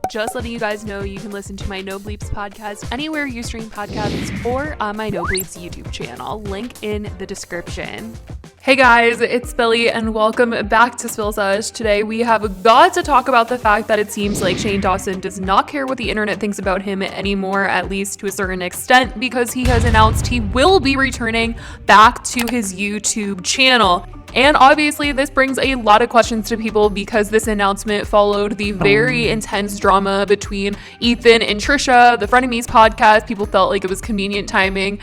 Just letting you guys know you can listen to my No Bleeps podcast anywhere you stream podcasts or on my No Bleeps YouTube channel. Link in the description. Hey guys, it's Billy and welcome back to Sesh. Today we have got to talk about the fact that it seems like Shane Dawson does not care what the internet thinks about him anymore, at least to a certain extent, because he has announced he will be returning back to his YouTube channel. And obviously this brings a lot of questions to people because this announcement followed the very intense drama between Ethan and Trisha, the Frenemies podcast. People felt like it was convenient timing.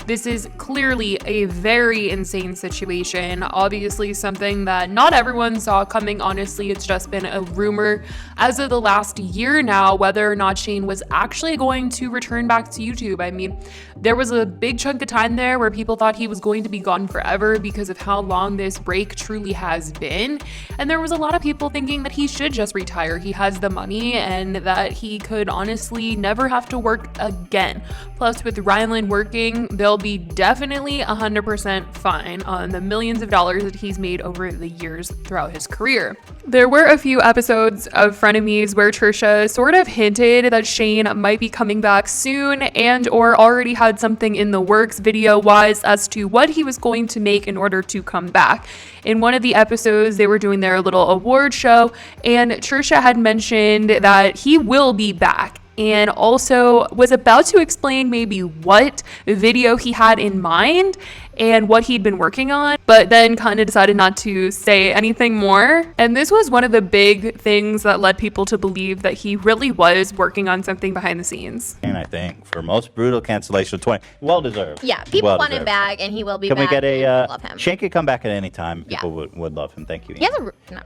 This is clearly a very insane situation. Obviously something that not everyone saw coming. Honestly, it's just been a rumor as of the last year now, whether or not Shane was actually going to return back to YouTube. I mean, there was a big chunk of time there where people thought he was going to be gone forever because of how long this break truly has been. And there was a lot of people thinking that he should just retire. He has the money and that he could honestly never have to work again. Plus with Rylan working, they'll be definitely 100% fine on the millions of dollars that he's made over the years throughout his career. There were a few episodes of Frenemies where Trisha sort of hinted that Shane might be coming back soon and or already had something in the works video-wise as to what he was going to make in order to come back. In one of the episodes, they were doing their little award show and Trisha had mentioned that he will be back, and also was about to explain maybe what video he had in mind and what he'd been working on, but then kind of decided not to say anything more. And this was one of the big things that led people to believe that he really was working on something behind the scenes. And I think for most brutal cancellation of 20, well deserved. Yeah, people want him back, and he will be back. Can we get a love him. Shane could come back at any time. People would love him. Thank you. He has no.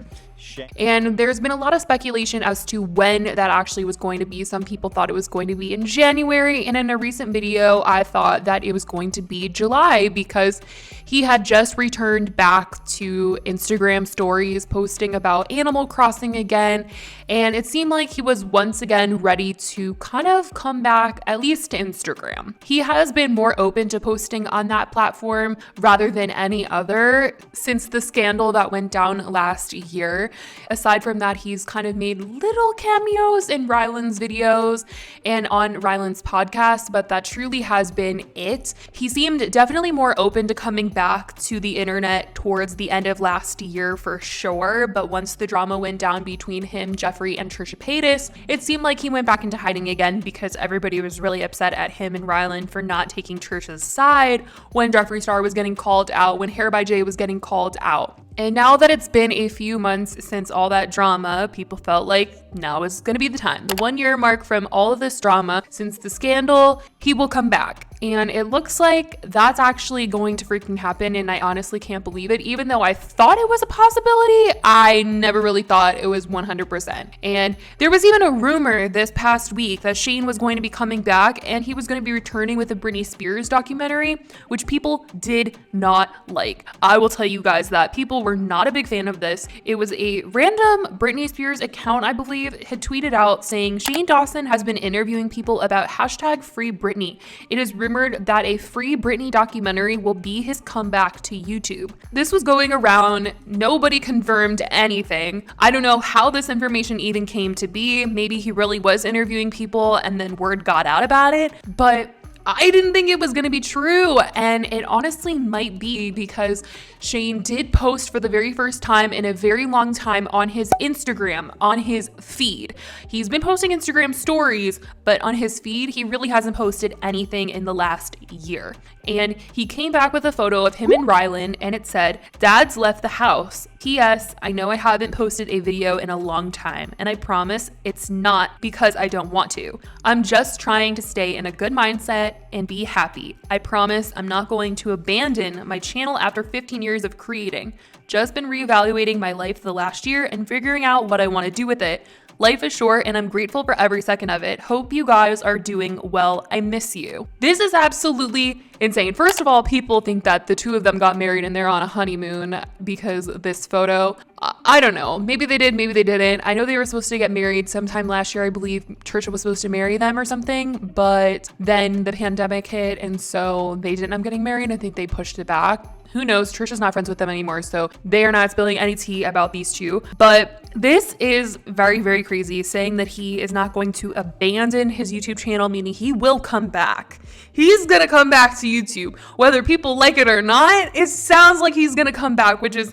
And there's been a lot of speculation as to when that actually was going to be. Some people thought it was going to be in January, and in a recent video I thought that it was going to be July because he had just returned back to Instagram stories posting about Animal Crossing again, and it seemed like he was once again ready to kind of come back, at least to Instagram. He has been more open to posting on that platform rather than any other since the scandal that went down last year. Aside from that, he's kind of made little cameos in Rylan's videos and on Rylan's podcast, but that truly has been it. He seemed definitely more open to coming back to the internet towards the end of last year for sure, but once the drama went down between him, Jeffree, and Trisha Paytas, it seemed like he went back into hiding again because everybody was really upset at him and Rylan for not taking Trisha's side when Jeffree Star was getting called out, when Hair by Jay was getting called out. And now that it's been a few months since all that drama, people felt like now is going to be the time. The 1 year mark from all of this drama, since the scandal, he will come back. And it looks like that's actually going to freaking happen, and I honestly can't believe it. Even though I thought it was a possibility, I never really thought it was 100%. And there was even a rumor this past week that Shane was going to be coming back and he was going to be returning with a Britney Spears documentary, which people did not like. I will tell you guys that people were not a big fan of this. It was a random Britney Spears account, I believe, had tweeted out saying Shane Dawson has been interviewing people about hashtag Free Britney. It is rumored that a Free Britney documentary will be his comeback to YouTube. This was going around. Nobody confirmed anything. I don't know how this information even came to be. Maybe he really was interviewing people and then word got out about it, but I didn't think it was going to be true, and it honestly might be because Shane did post for the very first time in a very long time on his Instagram, on his feed. He's been posting Instagram stories, but on his feed, he really hasn't posted anything in the last year. And he came back with a photo of him and Rylan, and it said, "Dad's left the house. P.S. I know I haven't posted a video in a long time, and I promise it's not because I don't want to. I'm just trying to stay in a good mindset and be happy. I promise I'm not going to abandon my channel after 15 years of creating. Just been reevaluating my life the last year and figuring out what I want to do with it. Life is short and I'm grateful for every second of it. Hope you guys are doing well. I miss you." This is absolutely insane. First of all, people think that the two of them got married and they're on a honeymoon because of this photo. I don't know. Maybe they did, maybe they didn't. I know they were supposed to get married sometime last year. I believe Trisha was supposed to marry them or something, but then the pandemic hit, and so they didn't end up getting married. I think they pushed it back. Who knows? Trisha's not friends with them anymore, so they are not spilling any tea about these two. But this is very, very crazy, saying that he is not going to abandon his YouTube channel, meaning he will come back. He's gonna come back to YouTube. Whether people like it or not, it sounds like he's gonna come back, which is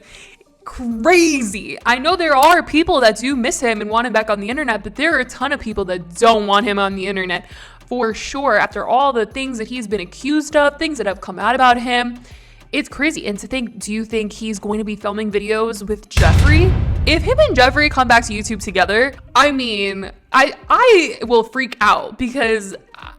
crazy. I know there are people that do miss him and want him back on the internet, but there are a ton of people that don't want him on the internet for sure. After all the things that he's been accused of, things that have come out about him, it's crazy. And to think, do you think he's going to be filming videos with Jeffrey? If him and Jeffrey come back to YouTube together, I mean, I will freak out, because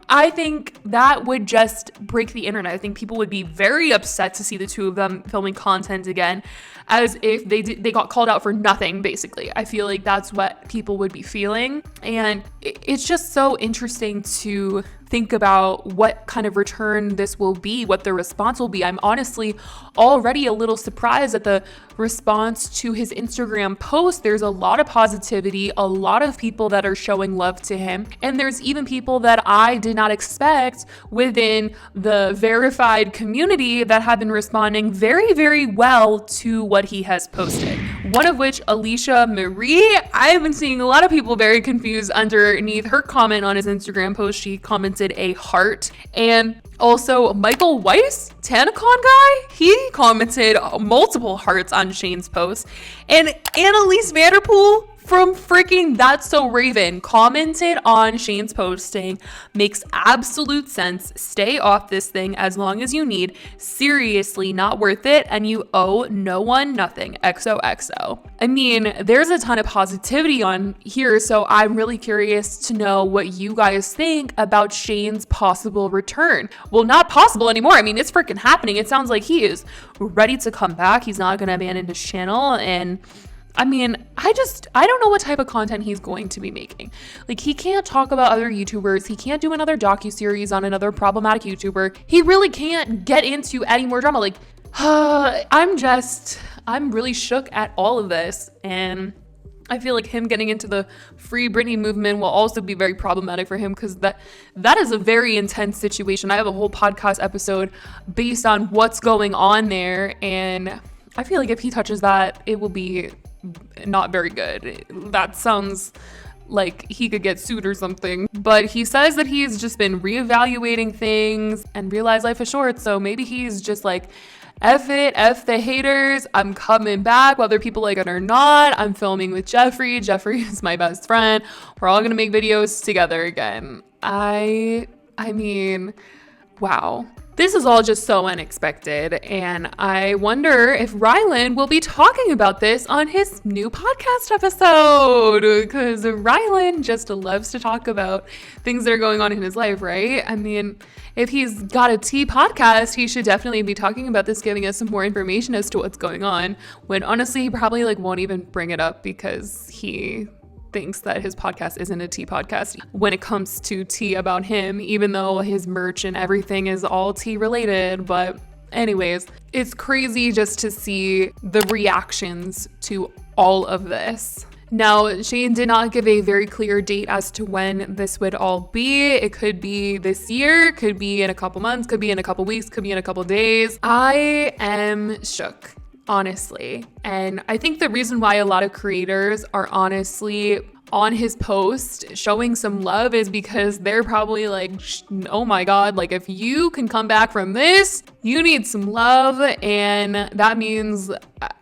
I think that would just break the internet. I think people would be very upset to see the two of them filming content again, as if they got called out for nothing, basically. I feel like that's what people would be feeling. And it's just so interesting to think about what kind of return this will be, what the response will be. I'm honestly already a little surprised at the response to his Instagram post. There's a lot of positivity, a lot of people that are showing love to him. And there's even people that I did not expect within the verified community that have been responding very, very well to what he has posted. One of which, Alicia Marie, I have been seeing a lot of people very confused underneath her comment on his Instagram post. She commented a heart. And also Michael Weiss, TanaCon guy, he commented multiple hearts on Shane's post. And Annalise Vanderpool from freaking That's So Raven commented on Shane's post saying, makes absolute sense. Stay off this thing as long as you need. Seriously, not worth it. And you owe no one nothing. XOXO. I mean, there's a ton of positivity on here. So I'm really curious to know what you guys think about Shane's possible return. Well, not possible anymore. I mean, it's freaking happening. It sounds like he is ready to come back. He's not going to abandon his channel. And I mean, I don't know what type of content he's going to be making. Like, he can't talk about other YouTubers. He can't do another docuseries on another problematic YouTuber. He really can't get into any more drama. Like, I'm really shook at all of this. And I feel like him getting into the Free Britney movement will also be very problematic for him, because that is a very intense situation. I have a whole podcast episode based on what's going on there. And I feel like if he touches that, it will be not very good. That sounds like he could get sued or something. But he says that he's just been reevaluating things and realized life is short. So maybe he's just like, F it, F the haters. I'm coming back, whether people like it or not. I'm filming with Jeffrey. Jeffrey is my best friend. We're all gonna make videos together again. I mean, wow. This is all just so unexpected, and I wonder if Rylan will be talking about this on his new podcast episode, because Rylan just loves to talk about things that are going on in his life, right? I mean, if he's got a tea podcast, he should definitely be talking about this, giving us some more information as to what's going on, when honestly, he probably won't even bring it up, because he thinks that his podcast isn't a tea podcast when it comes to tea about him, even though his merch and everything is all tea related. But anyways, it's crazy just to see the reactions to all of this. Now, Shane did not give a very clear date as to when this would all be. It could be this year, could be in a couple months, could be in a couple weeks, could be in a couple days. I am shook, honestly. And I think the reason why a lot of creators are honestly on his post showing some love is because they're probably like, oh my God, like if you can come back from this, you need some love. And that means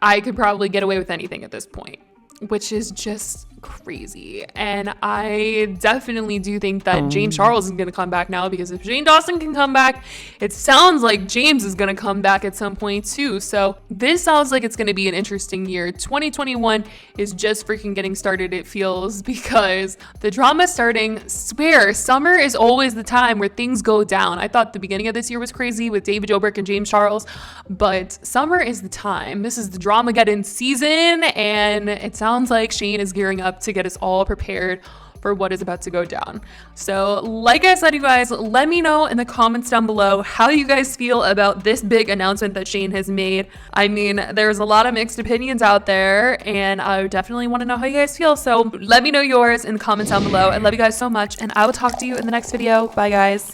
I could probably get away with anything at this point, which is just crazy. And I definitely do think that James Charles is going to come back now, because if Shane Dawson can come back, it sounds like James is going to come back at some point too. So this sounds like it's going to be an interesting year. 2021 is just freaking getting started, it feels, because the drama is starting. Swear, summer is always the time where things go down. I thought the beginning of this year was crazy with David Dobrik and James Charles, but summer is the time. This is the Dramageddon season, and it sounds like Shane is gearing up to get us all prepared for what is about to go down. So like I said, you guys, let me know in the comments down below how you guys feel about this big announcement that Shane has made. I mean, there's a lot of mixed opinions out there, and I definitely want to know how you guys feel. So let me know yours in the comments down below. I love you guys so much, and I will talk to you in the next video. Bye, guys.